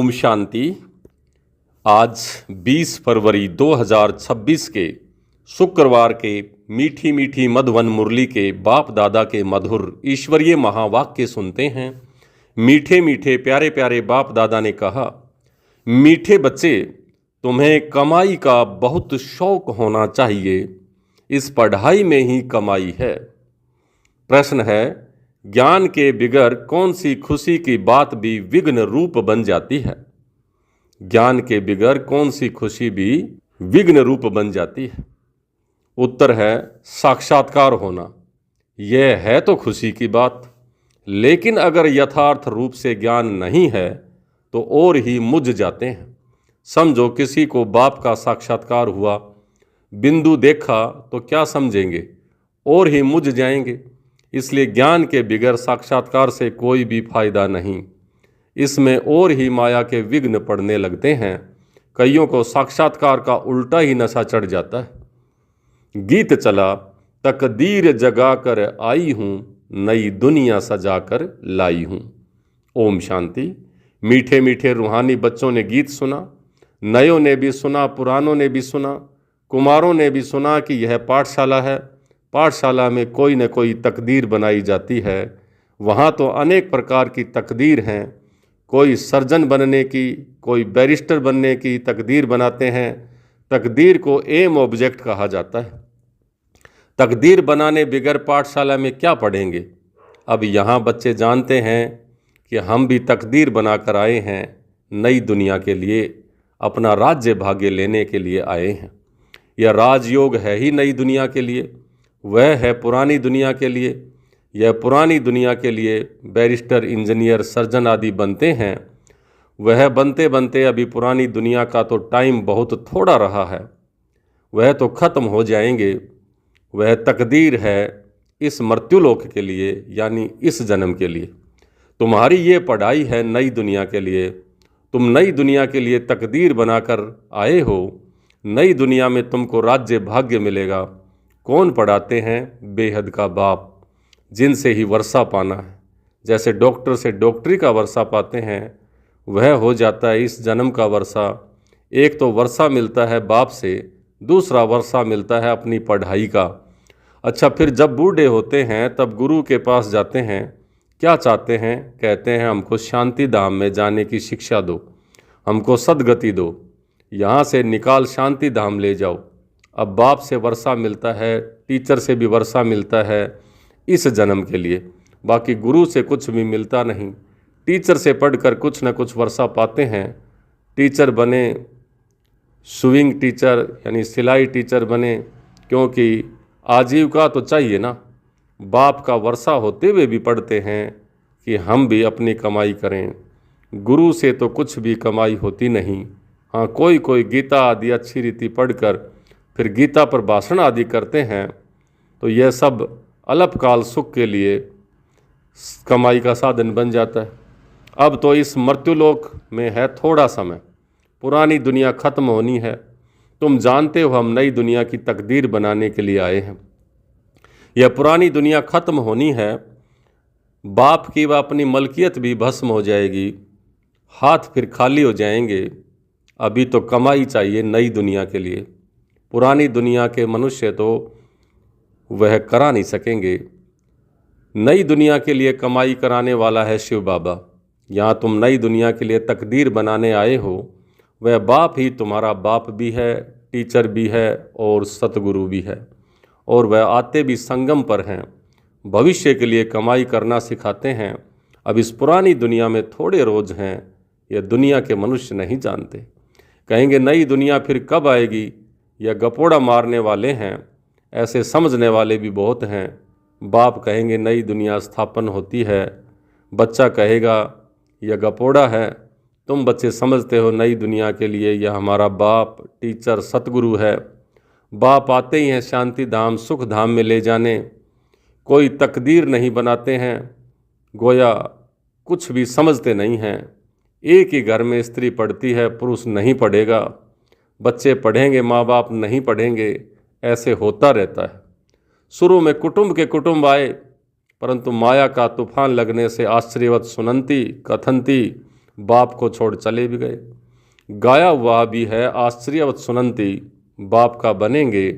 ओम शांति। आज 20 फरवरी 2026 के शुक्रवार के मीठी मीठी मधुवन मुरली के बाप दादा के मधुर ईश्वरीय महावाक्य सुनते हैं। मीठे मीठे प्यारे प्यारे बाप दादा ने कहा, मीठे बच्चे, तुम्हें कमाई का बहुत शौक होना चाहिए। इस पढ़ाई में ही कमाई है। प्रश्न है, ज्ञान के बिगर कौन सी खुशी की बात भी विघ्न रूप बन जाती है? ज्ञान के बिगर कौन सी खुशी भी विघ्न रूप बन जाती है? उत्तर है साक्षात्कार होना। यह है तो खुशी की बात, लेकिन अगर यथार्थ रूप से ज्ञान नहीं है तो और ही मुझ जाते हैं। समझो किसी को बाप का साक्षात्कार हुआ, बिंदु देखा तो क्या समझेंगे, और ही मुझ जाएंगे। इसलिए ज्ञान के बिगर साक्षात्कार से कोई भी फायदा नहीं। इसमें और ही माया के विघ्न पड़ने लगते हैं। कईयों को साक्षात्कार का उल्टा ही नशा चढ़ जाता है। गीत चला, तकदीर जगा कर आई हूँ, नई दुनिया सजा कर लाई हूँ। ओम शांति। मीठे मीठे रूहानी बच्चों ने गीत सुना, नयों ने भी सुना, पुरानों ने भी सुना, कुमारों ने भी सुना कि यह पाठशाला है। पाठशाला में कोई न कोई तकदीर बनाई जाती है। वहाँ तो अनेक प्रकार की तकदीर हैं। कोई सर्जन बनने की, कोई बैरिस्टर बनने की तकदीर बनाते हैं। तकदीर को एम ऑब्जेक्ट कहा जाता है। तकदीर बनाने बिगर पाठशाला में क्या पढ़ेंगे? अब यहाँ बच्चे जानते हैं कि हम भी तकदीर बनाकर आए हैं। नई दुनिया के लिए, अपना राज्य भाग्य लेने के लिए आए हैं। यह राजयोग है ही नई दुनिया के लिए, वह है पुरानी दुनिया के लिए। यह पुरानी दुनिया के लिए बैरिस्टर, इंजीनियर, सर्जन आदि बनते हैं। वह बनते बनते अभी पुरानी दुनिया का तो टाइम बहुत थोड़ा रहा है, वह तो ख़त्म हो जाएंगे। वह तकदीर है इस मृत्युलोक के लिए, यानी इस जन्म के लिए। तुम्हारी ये पढ़ाई है नई दुनिया के लिए। तुम नई दुनिया के लिए तकदीर बनाकर आए हो। नई दुनिया में तुमको राज्य भाग्य मिलेगा। कौन पढ़ाते हैं? बेहद का बाप, जिनसे ही वर्षा पाना है। जैसे डॉक्टर से डॉक्टरी का वर्षा पाते हैं, वह हो जाता है इस जन्म का वर्षा। एक तो वर्षा मिलता है बाप से, दूसरा वर्षा मिलता है अपनी पढ़ाई का। अच्छा, फिर जब बूढ़े होते हैं तब गुरु के पास जाते हैं। क्या चाहते हैं? कहते हैं हमको शांति धाम में जाने की शिक्षा दो, हमको सद्गति दो, यहाँ से निकाल शांति धाम ले जाओ। अब बाप से वर्षा मिलता है, टीचर से भी वर्षा मिलता है इस जन्म के लिए। बाकी गुरु से कुछ भी मिलता नहीं। टीचर से पढ़कर कुछ न कुछ वर्षा पाते हैं। टीचर बने, स्विंग टीचर यानी सिलाई टीचर बने, क्योंकि आजीविका तो चाहिए ना। बाप का वर्षा होते हुए भी पढ़ते हैं कि हम भी अपनी कमाई करें। गुरु से तो कुछ भी कमाई होती नहीं। हाँ, कोई कोई गीता आदि अच्छी रीति पढ़कर फिर गीता पर भाषण आदि करते हैं, तो यह सब अल्पकाल सुख के लिए कमाई का साधन बन जाता है। अब तो इस मृत्युलोक में है थोड़ा समय, पुरानी दुनिया खत्म होनी है। तुम जानते हो हम नई दुनिया की तकदीर बनाने के लिए आए हैं। यह पुरानी दुनिया खत्म होनी है। बाप की व अपनी मलकियत भी भस्म हो जाएगी, हाथ फिर खाली हो जाएंगे। अभी तो कमाई चाहिए नई दुनिया के लिए। पुरानी दुनिया के मनुष्य तो वह करा नहीं सकेंगे। नई दुनिया के लिए कमाई कराने वाला है शिव बाबा। यहाँ तुम नई दुनिया के लिए तकदीर बनाने आए हो। वह बाप ही तुम्हारा बाप भी है, टीचर भी है और सतगुरु भी है। और वह आते भी संगम पर हैं। भविष्य के लिए कमाई करना सिखाते हैं। अब इस पुरानी दुनिया में थोड़े रोज हैं, यह दुनिया के मनुष्य नहीं जानते। कहेंगे नई दुनिया फिर कब आएगी? यह गपोड़ा मारने वाले हैं, ऐसे समझने वाले भी बहुत हैं। बाप कहेंगे नई दुनिया स्थापन होती है। बच्चा कहेगा यह गपोड़ा है। तुम बच्चे समझते हो नई दुनिया के लिए यह हमारा बाप, टीचर, सतगुरु है। बाप आते ही हैं शांति धाम, सुख धाम में ले जाने। कोई तकदीर नहीं बनाते हैं, गोया कुछ भी समझते नहीं हैं। एक ही घर में स्त्री पढ़ती है, पुरुष नहीं पढ़ेगा। बच्चे पढ़ेंगे, माँ बाप नहीं पढ़ेंगे। ऐसे होता रहता है। शुरू में कुटुंब के कुटुंब आए, परंतु माया का तूफान लगने से आश्चर्यवत सुनंती कथंती बाप को छोड़ चले भी गए। गाया हुआ भी है आश्चर्यवत सुनंती, बाप का बनेंगे,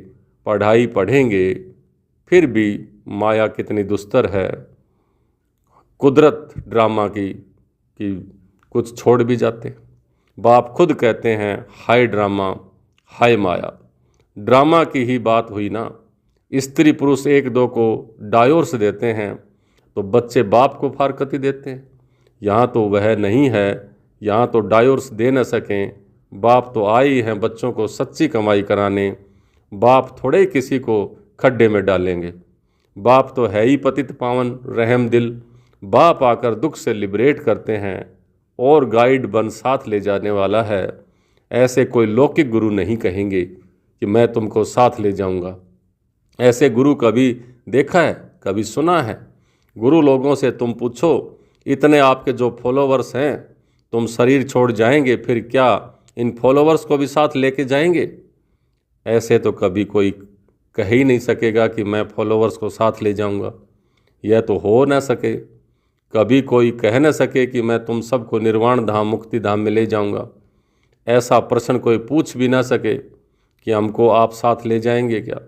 पढ़ाई पढ़ेंगे, फिर भी माया कितनी दुस्तर है। कुदरत ड्रामा की कि कुछ छोड़ भी जाते। बाप खुद कहते हैं हाय ड्रामा, हाय माया। ड्रामा की ही बात हुई ना। स्त्री पुरुष एक दो को डायोर्स देते हैं तो बच्चे बाप को फारकती देते हैं। यहाँ तो वह नहीं है, यहाँ तो डायोर्स दे न सकें। बाप तो आए ही हैं बच्चों को सच्ची कमाई कराने। बाप थोड़े ही किसी को खड्डे में डालेंगे। बाप तो है ही पतित पावन रहम दिल। बाप आकर दुख से लिबरेट करते हैं और गाइड बन साथ ले जाने वाला है। ऐसे कोई लौकिक गुरु नहीं कहेंगे कि मैं तुमको साथ ले जाऊंगा। ऐसे गुरु कभी देखा है, कभी सुना है? गुरु लोगों से तुम पूछो, इतने आपके जो फॉलोवर्स हैं, तुम शरीर छोड़ जाएंगे फिर क्या इन फॉलोवर्स को भी साथ लेके जाएंगे? ऐसे तो कभी कोई कह ही नहीं सकेगा कि मैं फॉलोवर्स को साथ ले जाऊंगा। यह तो हो ना सके। कभी कोई कह न सके कि मैं तुम सबको निर्वाण धाम, मुक्ति धाम में ले जाऊंगा। ऐसा प्रश्न कोई पूछ भी ना सके कि हमको आप साथ ले जाएंगे क्या।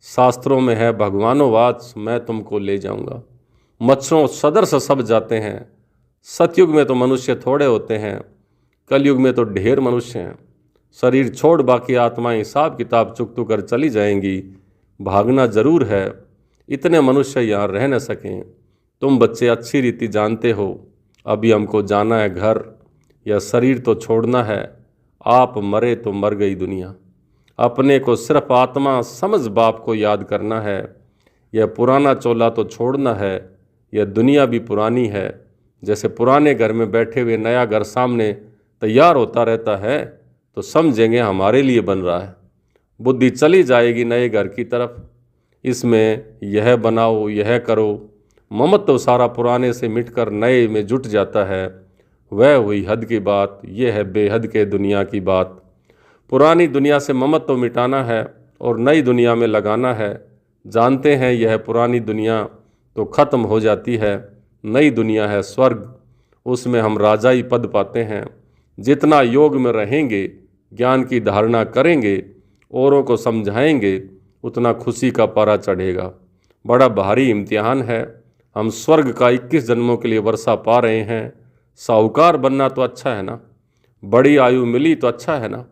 शास्त्रों में है भगवानोवाच, मैं तुमको ले जाऊंगा। मच्छरों सदृश सब जाते हैं। सतयुग में तो मनुष्य थोड़े होते हैं, कलयुग में तो ढेर मनुष्य हैं। शरीर छोड़ बाकी आत्माएं हिसाब किताब चुकतू कर चली जाएंगी। भागना जरूर है, इतने मनुष्य यहाँ रह न सकें। तुम बच्चे अच्छी रीति जानते हो, अभी हमको जाना है घर, यह शरीर तो छोड़ना है। आप मरे तो मर गई दुनिया। अपने को सिर्फ आत्मा समझ बाप को याद करना है। यह पुराना चोला तो छोड़ना है। यह दुनिया भी पुरानी है। जैसे पुराने घर में बैठे हुए नया घर सामने तैयार होता रहता है तो समझेंगे हमारे लिए बन रहा है। बुद्धि चली जाएगी नए घर की तरफ। इसमें यह बनाओ, यह करो। ममत्व सारा पुराने से मिटकर नए में जुट जाता है। वह हुई हद की बात, यह है बेहद के दुनिया की बात। पुरानी दुनिया से ममत्व मिटाना है और नई दुनिया में लगाना है। जानते हैं यह पुरानी दुनिया तो ख़त्म हो जाती है। नई दुनिया है स्वर्ग, उसमें हम राजाई पद पाते हैं। जितना योग में रहेंगे, ज्ञान की धारणा करेंगे, औरों को समझाएंगे, उतना खुशी का पारा चढ़ेगा। बड़ा भारी इम्तिहान है। हम स्वर्ग का 21 जन्मों के लिए वर्षा पा रहे हैं। साहूकार बनना तो अच्छा है ना, बड़ी आयु मिली तो अच्छा है ना।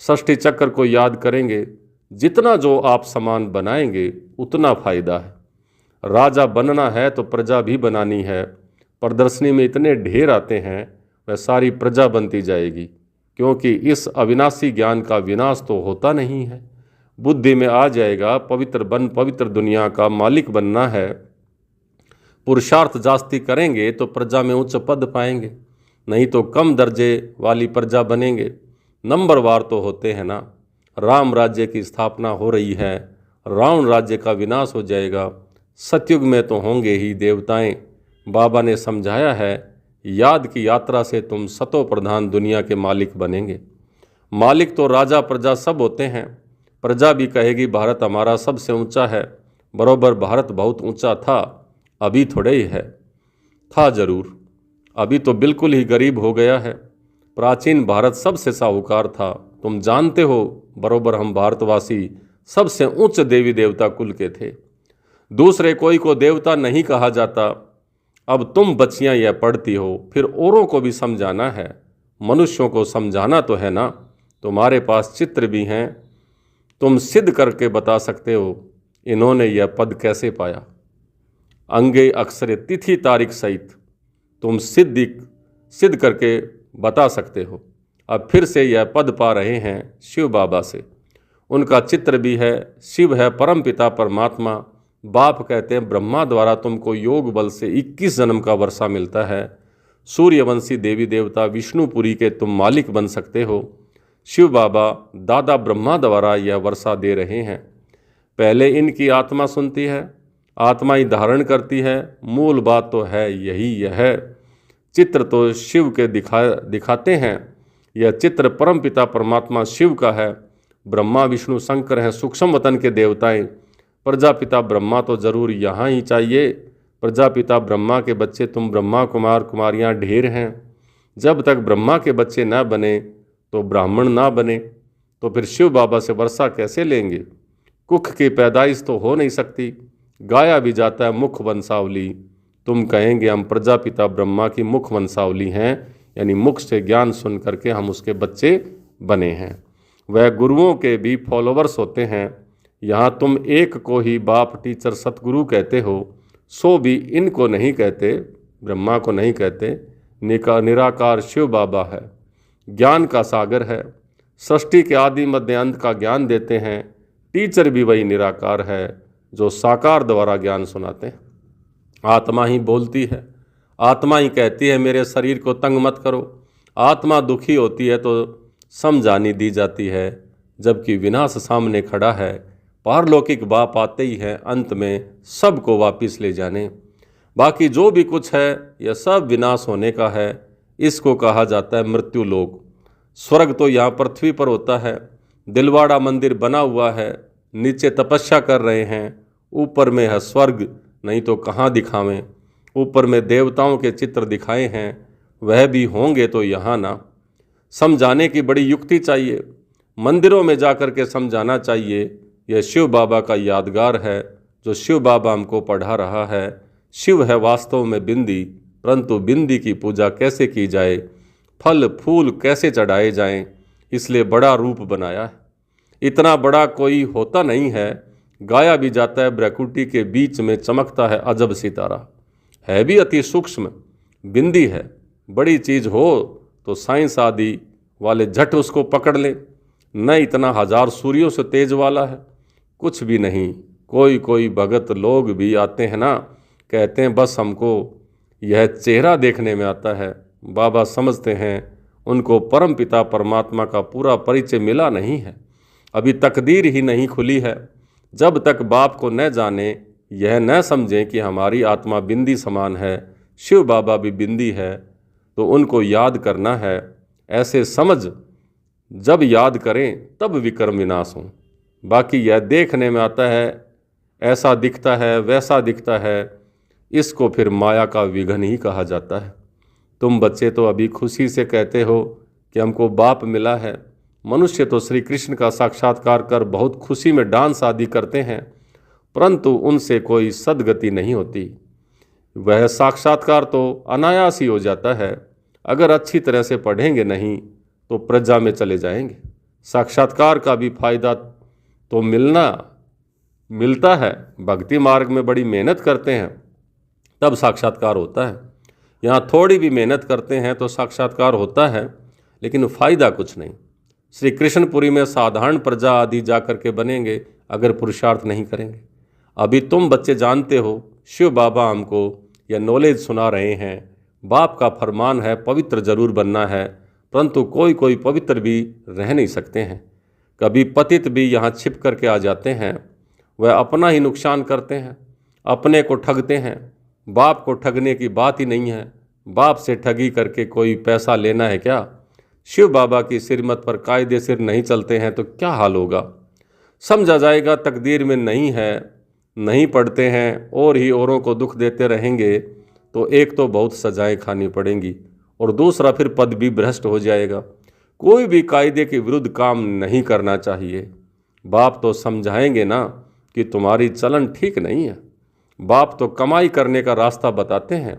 षष्ठी चक्र को याद करेंगे, जितना जो आप सामान बनाएंगे उतना फायदा है। राजा बनना है तो प्रजा भी बनानी है। प्रदर्शनी में इतने ढेर आते हैं, वह सारी प्रजा बनती जाएगी, क्योंकि इस अविनाशी ज्ञान का विनाश तो होता नहीं है। बुद्धि में आ जाएगा पवित्र बन पवित्र दुनिया का मालिक बनना है। पुरुषार्थ जास्ती करेंगे तो प्रजा में उच्च पद पाएंगे, नहीं तो कम दर्जे वाली प्रजा बनेंगे। नंबरवार तो होते हैं ना। राम राज्य की स्थापना हो रही है, रावण राज्य का विनाश हो जाएगा। सतयुग में तो होंगे ही देवताएं। बाबा ने समझाया है, याद की यात्रा से तुम सतो प्रधान दुनिया के मालिक बनेंगे। मालिक तो राजा प्रजा सब होते हैं। प्रजा भी कहेगी भारत हमारा सबसे ऊंचा है। बरोबर भारत बहुत ऊंचा था, अभी थोड़े ही है। था जरूर, अभी तो बिल्कुल ही गरीब हो गया है। प्राचीन भारत सबसे साहूकार था, तुम जानते हो। बरोबर हम भारतवासी सबसे उच्च देवी देवता कुल के थे। दूसरे कोई को देवता नहीं कहा जाता। अब तुम बच्चियां यह पढ़ती हो, फिर औरों को भी समझाना है। मनुष्यों को समझाना तो है ना। तुम्हारे पास चित्र भी हैं, तुम सिद्ध करके बता सकते हो इन्होंने यह पद कैसे पाया। अंगे अक्षर तिथि तारीख सहित तुम सिद्ध करके बता सकते हो। अब फिर से यह पद पा रहे हैं शिव बाबा से। उनका चित्र भी है। शिव है परम पिता परमात्मा। बाप कहते हैं ब्रह्मा द्वारा तुमको योग बल से 21 जन्म का वर्षा मिलता है। सूर्यवंशी देवी देवता विष्णुपुरी के तुम मालिक बन सकते हो। शिव बाबा दादा ब्रह्मा द्वारा यह वर्षा दे रहे हैं। पहले इनकी आत्मा सुनती है, आत्मा ही धारण करती है। मूल बात तो है यही है। चित्र तो शिव के दिखाते हैं। यह चित्र परमपिता परमात्मा शिव का है। ब्रह्मा विष्णु शंकर हैं सूक्ष्म वतन के देवताएं। प्रजापिता ब्रह्मा तो जरूर यहाँ ही चाहिए। प्रजापिता ब्रह्मा के बच्चे तुम ब्रह्मा कुमार कुमारियाँ ढेर हैं। जब तक ब्रह्मा के बच्चे ना बने तो ब्राह्मण ना बने तो फिर शिव बाबा से वर्षा कैसे लेंगे। कुख की पैदाइश तो हो नहीं सकती। गाया भी जाता है मुख वंशावली, तुम कहेंगे हम प्रजापिता ब्रह्मा की मुख वंशावली हैं, यानी मुख से ज्ञान सुन करके हम उसके बच्चे बने हैं। वह गुरुओं के भी फॉलोवर्स होते हैं। यहाँ तुम एक को ही बाप टीचर सतगुरु कहते हो, सो भी इनको नहीं कहते, ब्रह्मा को नहीं कहते। निराकार शिव बाबा है, ज्ञान का सागर है, सृष्टि के आदि मध्य अंत का ज्ञान देते हैं। टीचर भी वही निराकार है जो साकार द्वारा ज्ञान सुनाते हैं। आत्मा ही बोलती है, आत्मा ही कहती है मेरे शरीर को तंग मत करो। आत्मा दुखी होती है तो समझानी दी जाती है, जबकि विनाश सामने खड़ा है। पारलौकिक बाप आते ही है अंत में सबको वापिस ले जाने। बाकी जो भी कुछ है यह सब विनाश होने का है। इसको कहा जाता है मृत्यु लोक। स्वर्ग तो यहाँ पृथ्वी पर होता है। दिलवाड़ा मंदिर बना हुआ है, नीचे तपस्या कर रहे हैं, ऊपर में है स्वर्ग, नहीं तो कहाँ दिखावें। ऊपर में देवताओं के चित्र दिखाए हैं, वह भी होंगे तो यहाँ ना। समझाने की बड़ी युक्ति चाहिए, मंदिरों में जाकर के समझाना चाहिए। यह शिव बाबा का यादगार है जो शिव बाबा हमको पढ़ा रहा है। शिव है वास्तव में बिंदी, परंतु बिंदी की पूजा कैसे की जाए, फल फूल कैसे चढ़ाए जाएं, इसलिए बड़ा रूप बनाया है। इतना बड़ा कोई होता नहीं है। गाया भी जाता है ब्रैकुटी के बीच में चमकता है अजब सितारा। है भी अति सूक्ष्म, बिंदी है। बड़ी चीज़ हो तो साइंस आदि वाले झट उसको पकड़ लें, न इतना हजार सूर्यों से तेज वाला है। कुछ भी नहीं। कोई भगत लोग भी आते हैं ना, कहते हैं बस हमको यह चेहरा देखने में आता है। बाबा समझते हैं उनको परम पिता परमात्मा का पूरा परिचय मिला नहीं है, अभी तकदीर ही नहीं खुली है। जब तक बाप को न जाने, यह न समझें कि हमारी आत्मा बिंदी समान है, शिव बाबा भी बिंदी है, तो उनको याद करना है। ऐसे समझ जब याद करें तब विक्रम विनाश हो। बाकी यह देखने में आता है, ऐसा दिखता है वैसा दिखता है, इसको फिर माया का विघन ही कहा जाता है। तुम बच्चे तो अभी खुशी से कहते हो कि हमको बाप मिला है। मनुष्य तो श्री कृष्ण का साक्षात्कार कर बहुत खुशी में डांस आदि करते हैं, परंतु उनसे कोई सद्गति नहीं होती। वह साक्षात्कार तो अनायास ही हो जाता है। अगर अच्छी तरह से पढ़ेंगे नहीं तो प्रजा में चले जाएंगे। साक्षात्कार का भी फायदा तो मिलता है। भक्ति मार्ग में बड़ी मेहनत करते हैं तब साक्षात्कार होता है। यहाँ थोड़ी भी मेहनत करते हैं तो साक्षात्कार होता है, लेकिन फ़ायदा कुछ नहीं। श्री कृष्णपुरी में साधारण प्रजा आदि जा कर के बनेंगे अगर पुरुषार्थ नहीं करेंगे। अभी तुम बच्चे जानते हो शिव बाबा हमको यह नॉलेज सुना रहे हैं। बाप का फरमान है पवित्र जरूर बनना है, परंतु कोई पवित्र भी रह नहीं सकते हैं। कभी पतित भी यहाँ छिप करके आ जाते हैं। वह अपना ही नुकसान करते हैं, अपने को ठगते हैं। बाप को ठगने की बात ही नहीं है। बाप से ठगी करके कोई पैसा लेना है क्या। शिव बाबा की सिरमत पर कायदे सिर नहीं चलते हैं तो क्या हाल होगा। समझा जाएगा तकदीर में नहीं है। नहीं पढ़ते हैं और ही औरों को दुख देते रहेंगे तो एक तो बहुत सजाएं खानी पड़ेंगी और दूसरा फिर पद भी भ्रष्ट हो जाएगा। कोई भी कायदे के विरुद्ध काम नहीं करना चाहिए। बाप तो समझाएंगे ना कि तुम्हारी चलन ठीक नहीं है। बाप तो कमाई करने का रास्ता बताते हैं,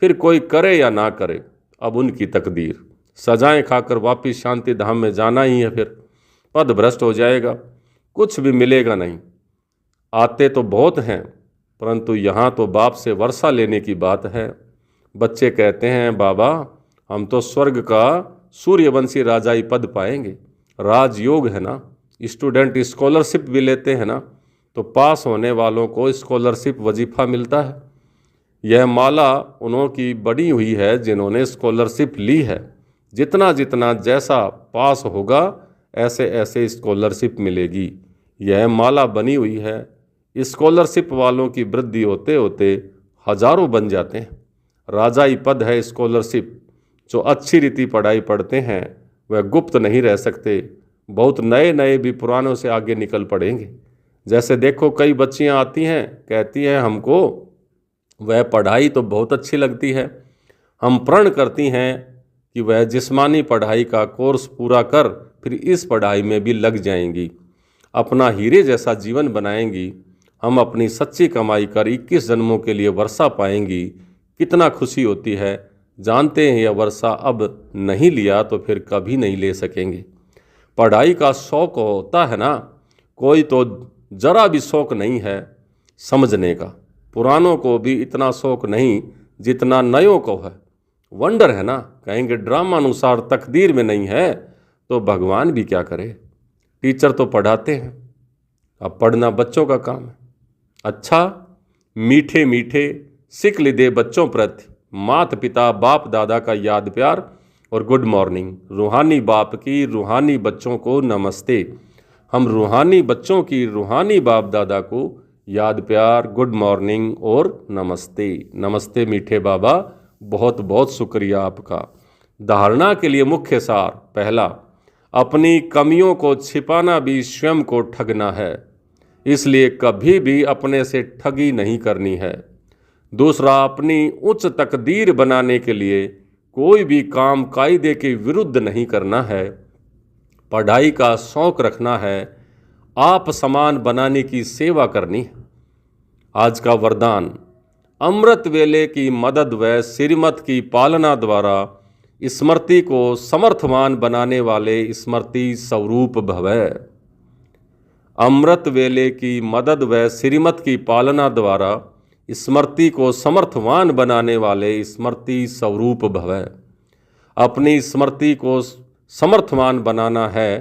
फिर कोई करे या ना करे अब उनकी तकदीर। सजाएं खाकर वापिस शांति धाम में जाना ही है, फिर पद भ्रष्ट हो जाएगा, कुछ भी मिलेगा नहीं। आते तो बहुत हैं, परंतु यहाँ तो बाप से वर्षा लेने की बात है। बच्चे कहते हैं बाबा हम तो स्वर्ग का सूर्यवंशी राजाई पद पाएंगे। राजयोग है ना, स्टूडेंट स्कॉलरशिप भी लेते हैं ना, तो पास होने वालों को स्कॉलरशिप वजीफ़ा मिलता है। यह माला उन्हों की बनी हुई है जिन्होंने स्कॉलरशिप ली है। जितना जितना जैसा पास होगा ऐसे ऐसे स्कॉलरशिप मिलेगी। यह माला बनी हुई है। स्कॉलरशिप वालों की वृद्धि होते होते हजारों बन जाते हैं। राजाई पद है स्कॉलरशिप। जो अच्छी रीति पढ़ाई पढ़ते हैं वह गुप्त नहीं रह सकते। बहुत नए नए भी पुरानों से आगे निकल पड़ेंगे। जैसे देखो कई बच्चियां आती हैं, कहती हैं हमको वह पढ़ाई तो बहुत अच्छी लगती है, हम प्रण करती हैं कि वह जिस्मानी पढ़ाई का कोर्स पूरा कर फिर इस पढ़ाई में भी लग जाएंगी, अपना हीरे जैसा जीवन बनाएंगी। हम अपनी सच्ची कमाई कर 21 जन्मों के लिए वर्षा पाएंगी। कितना खुशी होती है। जानते हैं यह वर्षा अब नहीं लिया तो फिर कभी नहीं ले सकेंगे। पढ़ाई का शौक़ होता है ना, कोई तो जरा भी शौक़ नहीं है समझने का। पुरानों को भी इतना शौक़ नहीं जितना नयों को है। वंडर है ना, कहेंगे ड्रामा अनुसार तकदीर में नहीं है तो भगवान भी क्या करे। टीचर तो पढ़ाते हैं, अब पढ़ना बच्चों का काम है। अच्छा, मीठे मीठे सिकल दे बच्चों प्रति माता पिता बाप दादा का याद प्यार और गुड मॉर्निंग। रूहानी बाप की रूहानी बच्चों को नमस्ते। हम रूहानी बच्चों की रूहानी बाप दादा को याद प्यार, गुड मॉर्निंग और नमस्ते। नमस्ते मीठे बाबा, बहुत बहुत शुक्रिया आपका। धारणा के लिए मुख्य सार: पहला, अपनी कमियों को छिपाना भी स्वयं को ठगना है, इसलिए कभी भी अपने से ठगी नहीं करनी है। दूसरा, अपनी उच्च तकदीर बनाने के लिए कोई भी काम कायदे के विरुद्ध नहीं करना है। पढ़ाई का शौक़ रखना है, आप समान बनाने की सेवा करनी है। आज का वरदान: अमृत वेले की मदद व श्रीमत की पालना द्वारा स्मृति को समर्थवान बनाने वाले स्मृति स्वरूप भवै। अमृत वेले की मदद व श्रीमत की पालना द्वारा स्मृति को समर्थवान बनाने वाले स्मृति स्वरूप भवै। अपनी स्मृति को समर्थवान बनाना है,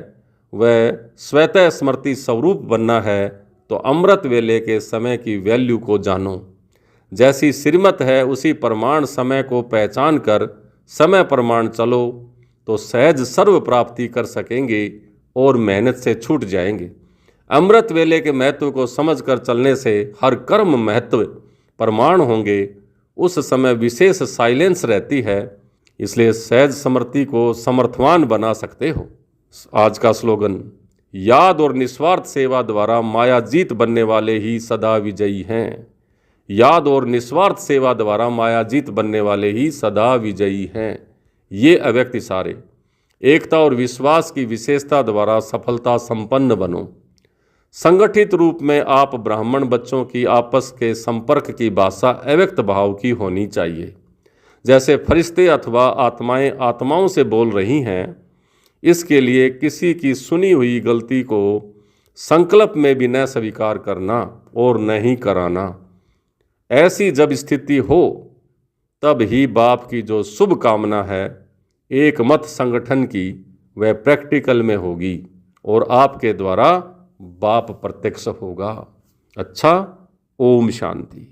वह स्वतः स्मृति स्वरूप बनना है, तो अमृत वेले के समय की वैल्यू को जानो। जैसी श्रीमत है उसी प्रमाण समय को पहचान कर समय प्रमाण चलो तो सहज सर्व प्राप्ति कर सकेंगे और मेहनत से छूट जाएंगे। अमृत वेले के महत्व को समझकर चलने से हर कर्म महत्व प्रमाण होंगे। उस समय विशेष साइलेंस रहती है, इसलिए सहज स्मृति को समर्थवान बना सकते हो। आज का स्लोगन: याद और निस्वार्थ सेवा द्वारा माया जीत बनने वाले ही सदा विजयी हैं। याद और निस्वार्थ सेवा द्वारा माया जीत बनने वाले ही सदा विजयी हैं। ये अव्यक्त इशारे एकता और विश्वास की विशेषता द्वारा सफलता संपन्न बनो। संगठित रूप में आप ब्राह्मण बच्चों की आपस के संपर्क की भाषा अव्यक्त भाव की होनी चाहिए। जैसे फरिश्ते अथवा आत्माएं आत्माओं से बोल रही हैं, इसके लिए किसी की सुनी हुई गलती को संकल्प में भी न स्वीकार करना और न ही कराना। ऐसी जब स्थिति हो तब ही बाप की जो शुभ कामना है एक मत संगठन की, वह प्रैक्टिकल में होगी और आपके द्वारा बाप प्रत्यक्ष होगा। अच्छा, ओम शांति।